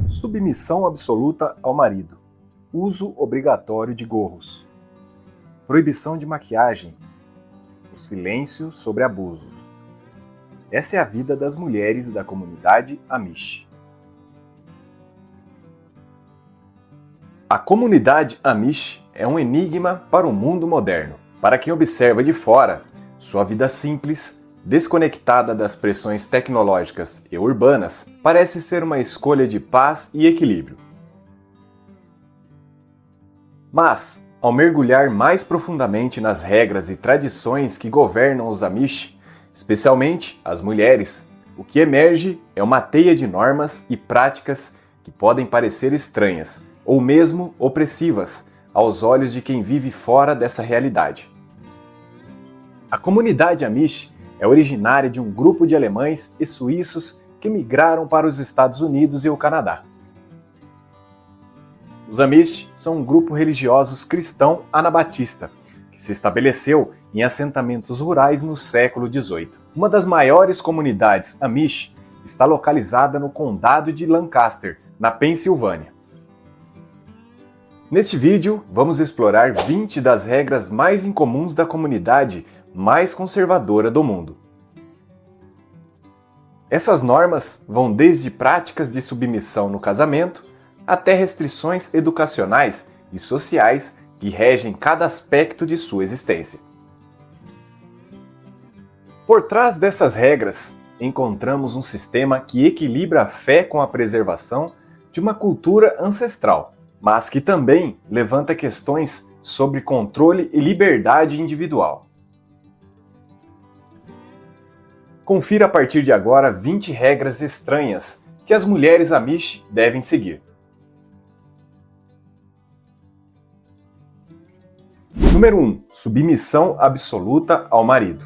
Submissão absoluta ao marido. Uso obrigatório de gorros. Proibição de maquiagem. O silêncio sobre abusos. Essa é a vida das mulheres da comunidade Amish. A comunidade Amish é um enigma para o mundo moderno. Para quem observa de fora, sua vida simples, desconectada das pressões tecnológicas e urbanas, parece ser uma escolha de paz e equilíbrio. Mas, ao mergulhar mais profundamente nas regras e tradições que governam os Amish, especialmente as mulheres, o que emerge é uma teia de normas e práticas que podem parecer estranhas, ou mesmo opressivas, aos olhos de quem vive fora dessa realidade. A comunidade Amish é originária de um grupo de alemães e suíços que migraram para os Estados Unidos e o Canadá. Os Amish são um grupo religioso cristão anabatista, que se estabeleceu em assentamentos rurais no século XVIII. Uma das maiores comunidades Amish está localizada no condado de Lancaster, na Pensilvânia. Neste vídeo, vamos explorar 20 das regras mais incomuns da comunidade mais conservadora do mundo. Essas normas vão desde práticas de submissão no casamento até restrições educacionais e sociais que regem cada aspecto de sua existência. Por trás dessas regras, encontramos um sistema que equilibra a fé com a preservação de uma cultura ancestral, mas que também levanta questões sobre controle e liberdade individual. Confira a partir de agora 20 regras estranhas que as mulheres Amish devem seguir. Número 1. Submissão absoluta ao marido.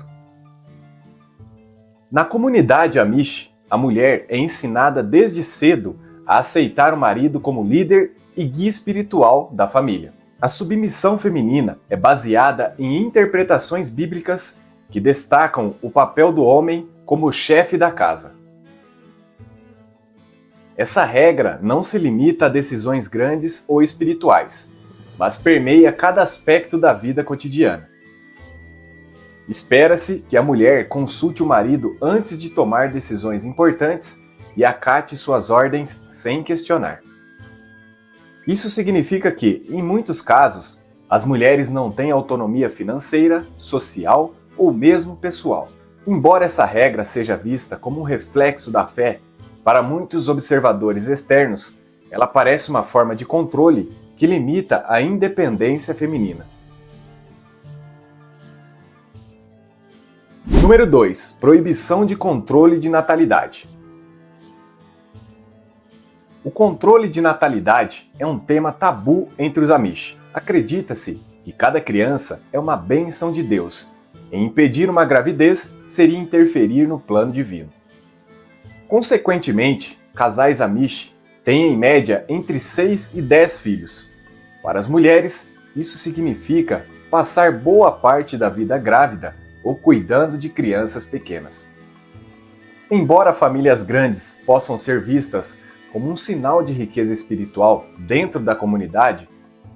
Na comunidade Amish, a mulher é ensinada desde cedo a aceitar o marido como líder e guia espiritual da família. A submissão feminina é baseada em interpretações bíblicas que destacam o papel do homem como chefe da casa. Essa regra não se limita a decisões grandes ou espirituais, mas permeia cada aspecto da vida cotidiana. Espera-se que a mulher consulte o marido antes de tomar decisões importantes e acate suas ordens sem questionar. Isso significa que, em muitos casos, as mulheres não têm autonomia financeira, social ou mesmo pessoal. Embora essa regra seja vista como um reflexo da fé, para muitos observadores externos, ela parece uma forma de controle que limita a independência feminina. Número 2. Proibição de controle de natalidade. O controle de natalidade é um tema tabu entre os Amish. Acredita-se que cada criança é uma bênção de Deus, e impedir uma gravidez seria interferir no plano divino. Consequentemente, casais Amish têm em média entre 6 e 10 filhos. Para as mulheres, isso significa passar boa parte da vida grávida ou cuidando de crianças pequenas. Embora famílias grandes possam ser vistas como um sinal de riqueza espiritual dentro da comunidade,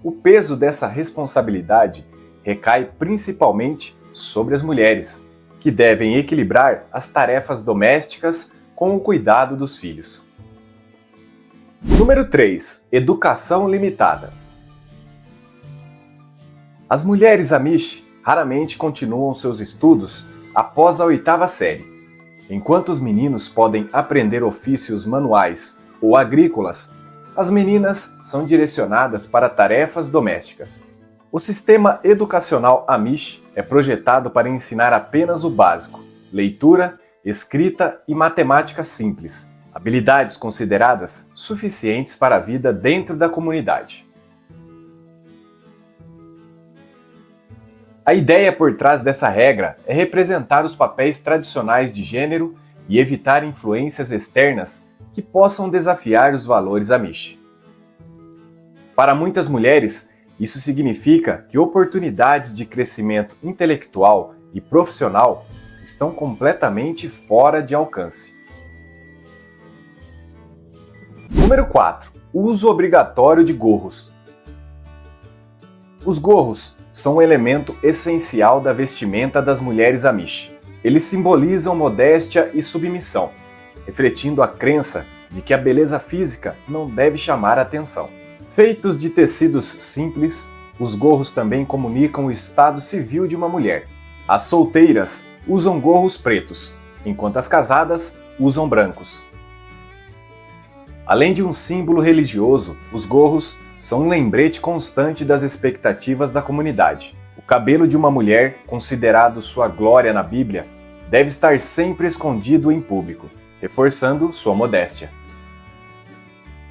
o peso dessa responsabilidade recai principalmente sobre as mulheres, que devem equilibrar as tarefas domésticas com o cuidado dos filhos. Número 3. Educação limitada. As mulheres Amish raramente continuam seus estudos após a 8ª série. Enquanto os meninos podem aprender ofícios manuais ou agrícolas, as meninas são direcionadas para tarefas domésticas. O sistema educacional Amish é projetado para ensinar apenas o básico: leitura, escrita e matemática simples, habilidades consideradas suficientes para a vida dentro da comunidade. A ideia por trás dessa regra é representar os papéis tradicionais de gênero e evitar influências externas que possam desafiar os valores Amish. Para muitas mulheres, isso significa que oportunidades de crescimento intelectual e profissional estão completamente fora de alcance. Número 4. Uso obrigatório de gorros. Os gorros são um elemento essencial da vestimenta das mulheres Amish. Eles simbolizam modéstia e submissão, refletindo a crença de que a beleza física não deve chamar a atenção. Feitos de tecidos simples, os gorros também comunicam o estado civil de uma mulher. As solteiras usam gorros pretos, enquanto as casadas usam brancos. Além de um símbolo religioso, os gorros são um lembrete constante das expectativas da comunidade. O cabelo de uma mulher, considerado sua glória na Bíblia, deve estar sempre escondido em público, reforçando sua modéstia.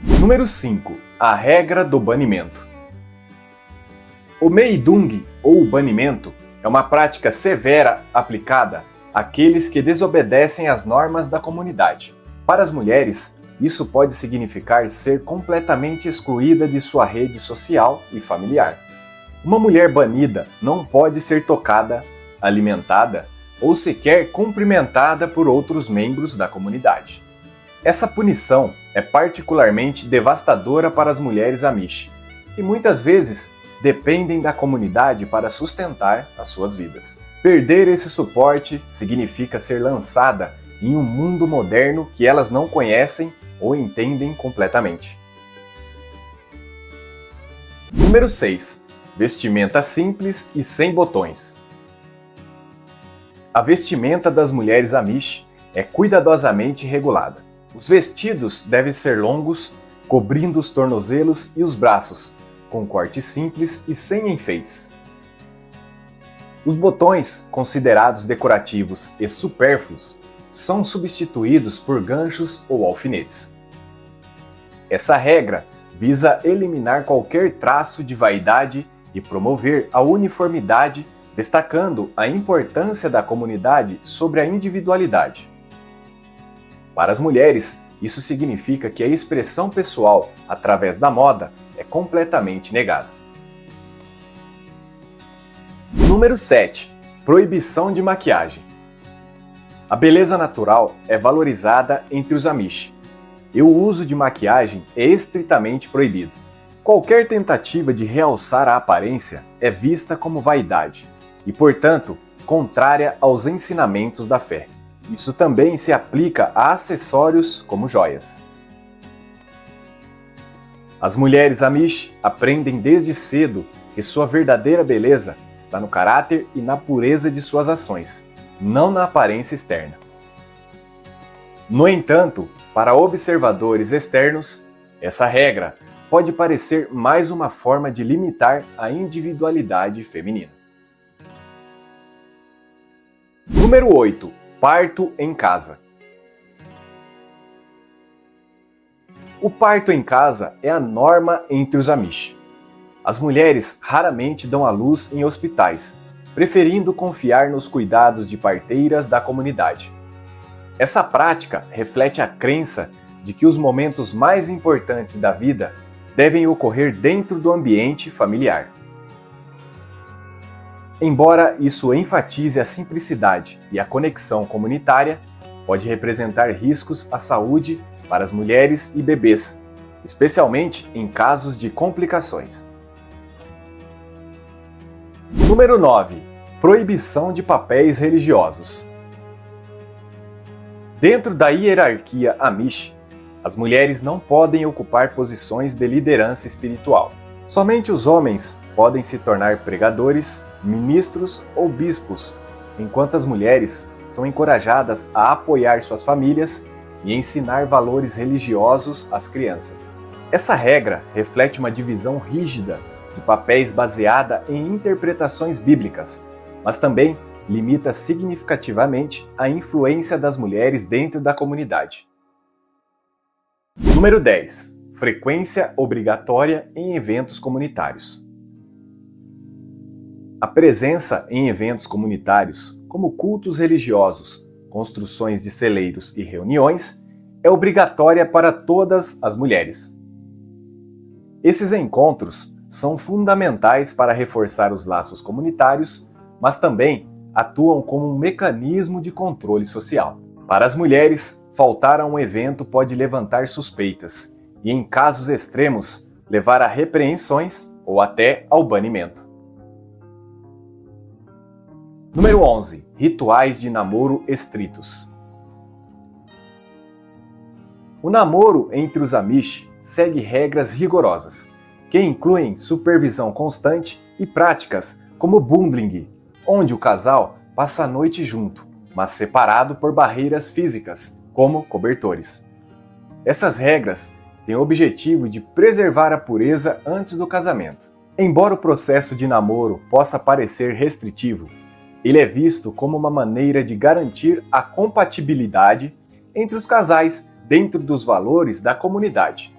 Número 5. A regra do banimento. O meidung, ou banimento, é uma prática severa aplicada àqueles que desobedecem às normas da comunidade. Para as mulheres, isso pode significar ser completamente excluída de sua rede social e familiar. Uma mulher banida não pode ser tocada, alimentada ou sequer cumprimentada por outros membros da comunidade. Essa punição é particularmente devastadora para as mulheres Amish, que muitas vezes dependem da comunidade para sustentar as suas vidas. Perder esse suporte significa ser lançada em um mundo moderno que elas não conhecem ou entendem completamente. Número 6. Vestimenta simples e sem botões. A vestimenta das mulheres Amish é cuidadosamente regulada. Os vestidos devem ser longos, cobrindo os tornozelos e os braços, com corte simples e sem enfeites. Os botões, considerados decorativos e supérfluos, são substituídos por ganchos ou alfinetes. Essa regra visa eliminar qualquer traço de vaidade e promover a uniformidade, destacando a importância da comunidade sobre a individualidade. Para as mulheres, isso significa que a expressão pessoal através da moda é completamente negada. Número 7. Proibição de maquiagem. A beleza natural é valorizada entre os Amish, e o uso de maquiagem é estritamente proibido. Qualquer tentativa de realçar a aparência é vista como vaidade e, portanto, contrária aos ensinamentos da fé. Isso também se aplica a acessórios como joias. As mulheres Amish aprendem desde cedo que sua verdadeira beleza está no caráter e na pureza de suas ações, não na aparência externa. No entanto, para observadores externos, essa regra pode parecer mais uma forma de limitar a individualidade feminina. Número 8. Parto em casa. O parto em casa é a norma entre os Amish. As mulheres raramente dão à luz em hospitais, preferindo confiar nos cuidados de parteiras da comunidade. Essa prática reflete a crença de que os momentos mais importantes da vida devem ocorrer dentro do ambiente familiar. Embora isso enfatize a simplicidade e a conexão comunitária, pode representar riscos à saúde para as mulheres e bebês, especialmente em casos de complicações. Número 9. Proibição de papéis religiosos. Dentro da hierarquia Amish, as mulheres não podem ocupar posições de liderança espiritual. Somente os homens podem se tornar pregadores, ministros ou bispos, enquanto as mulheres são encorajadas a apoiar suas famílias e ensinar valores religiosos às crianças. Essa regra reflete uma divisão rígida de papéis baseada em interpretações bíblicas, mas também limita significativamente a influência das mulheres dentro da comunidade. Número 10. Frequência obrigatória em eventos comunitários. A presença em eventos comunitários, como cultos religiosos, construções de celeiros e reuniões, é obrigatória para todas as mulheres. Esses encontros são fundamentais para reforçar os laços comunitários, mas também atuam como um mecanismo de controle social. Para as mulheres, faltar a um evento pode levantar suspeitas e, em casos extremos, levar a repreensões ou até ao banimento. Número 11. Rituais de namoro estritos. O namoro entre os Amish segue regras rigorosas, que incluem supervisão constante e práticas como bundling, onde o casal passa a noite junto, mas separado por barreiras físicas, como cobertores. Essas regras têm o objetivo de preservar a pureza antes do casamento. Embora o processo de namoro possa parecer restritivo, ele é visto como uma maneira de garantir a compatibilidade entre os casais dentro dos valores da comunidade.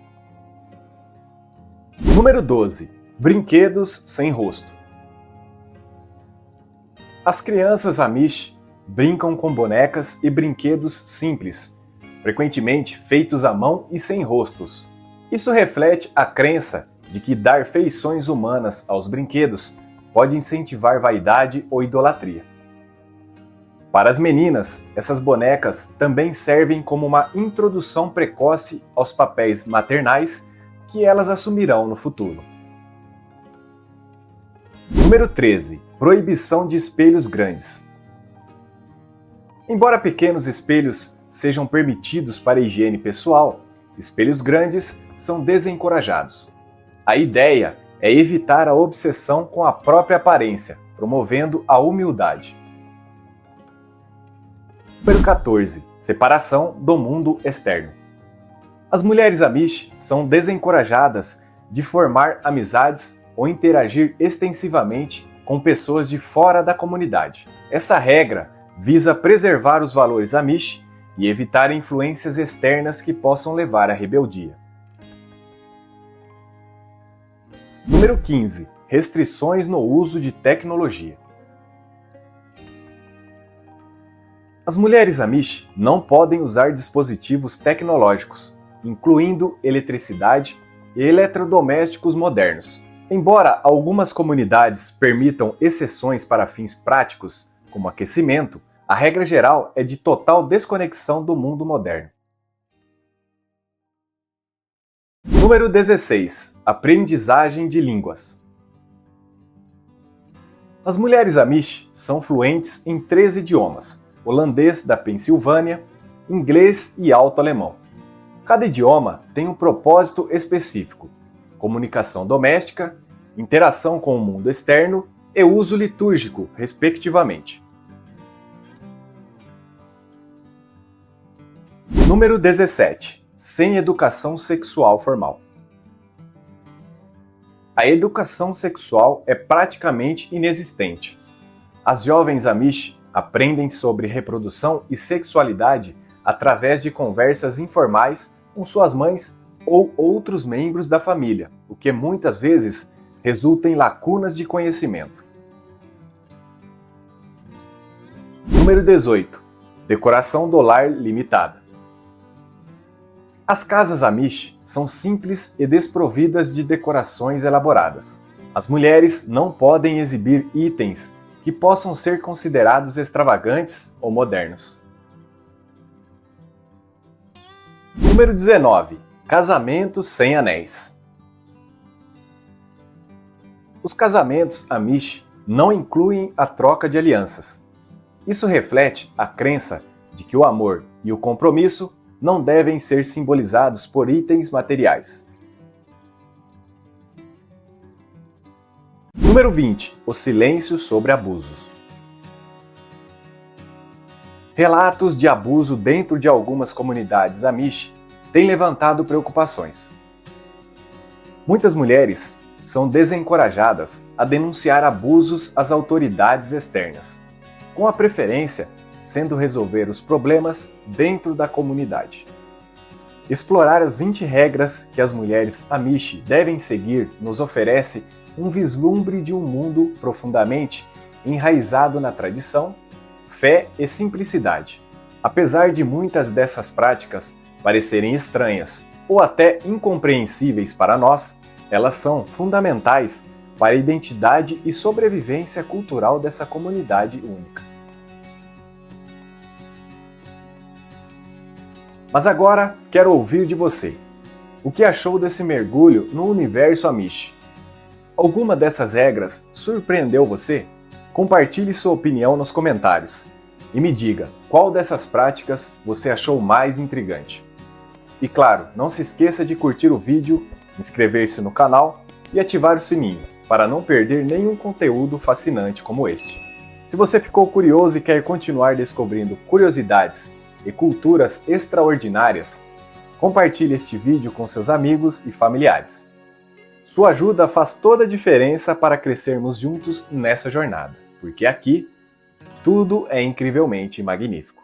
Número 12. Brinquedos sem rosto. As crianças Amish brincam com bonecas e brinquedos simples, frequentemente feitos à mão e sem rostos. Isso reflete a crença de que dar feições humanas aos brinquedos pode incentivar vaidade ou idolatria. Para as meninas, essas bonecas também servem como uma introdução precoce aos papéis maternais que elas assumirão no futuro. Número 13. Proibição de espelhos grandes. Embora pequenos espelhos sejam permitidos para a higiene pessoal, espelhos grandes são desencorajados. A ideia é evitar a obsessão com a própria aparência, promovendo a humildade. Número 14. Separação do mundo externo. As mulheres Amish são desencorajadas de formar amizades ou interagir extensivamente com pessoas de fora da comunidade. Essa regra visa preservar os valores Amish e evitar influências externas que possam levar à rebeldia. Número 15. Restrições no uso de tecnologia. As mulheres Amish não podem usar dispositivos tecnológicos, incluindo eletricidade e eletrodomésticos modernos. Embora algumas comunidades permitam exceções para fins práticos, como aquecimento, a regra geral é de total desconexão do mundo moderno. Número 16. Aprendizagem de línguas. As mulheres Amish são fluentes em 3 idiomas: holandês da Pensilvânia, inglês e alto-alemão. Cada idioma tem um propósito específico: comunicação doméstica, interação com o mundo externo e uso litúrgico, respectivamente. Número 17. Sem educação sexual formal. A educação sexual é praticamente inexistente. As jovens Amish aprendem sobre reprodução e sexualidade através de conversas informais com suas mães ou outros membros da família, o que muitas vezes resulta em lacunas de conhecimento. Número 18. Decoração do lar limitada. As casas Amish são simples e desprovidas de decorações elaboradas. As mulheres não podem exibir itens que possam ser considerados extravagantes ou modernos. Número 19. Casamentos sem anéis. Os casamentos Amish não incluem a troca de alianças. Isso reflete a crença de que o amor e o compromisso não devem ser simbolizados por itens materiais. Número 20. O silêncio sobre abusos. Relatos de abuso dentro de algumas comunidades Amish têm levantado preocupações. Muitas mulheres são desencorajadas a denunciar abusos às autoridades externas, com a preferência sendo resolver os problemas dentro da comunidade. Explorar as 20 regras que as mulheres Amish devem seguir nos oferece um vislumbre de um mundo profundamente enraizado na tradição, fé e simplicidade. Apesar de muitas dessas práticas parecerem estranhas ou até incompreensíveis para nós, elas são fundamentais para a identidade e sobrevivência cultural dessa comunidade única. Mas agora quero ouvir de você. O que achou desse mergulho no universo Amish? Alguma dessas regras surpreendeu você? Compartilhe sua opinião nos comentários e me diga qual dessas práticas você achou mais intrigante. E claro, não se esqueça de curtir o vídeo, inscrever-se no canal e ativar o sininho para não perder nenhum conteúdo fascinante como este. Se você ficou curioso e quer continuar descobrindo curiosidades e culturas extraordinárias, compartilhe este vídeo com seus amigos e familiares. Sua ajuda faz toda a diferença para crescermos juntos nessa jornada, porque aqui tudo é incrivelmente magnífico.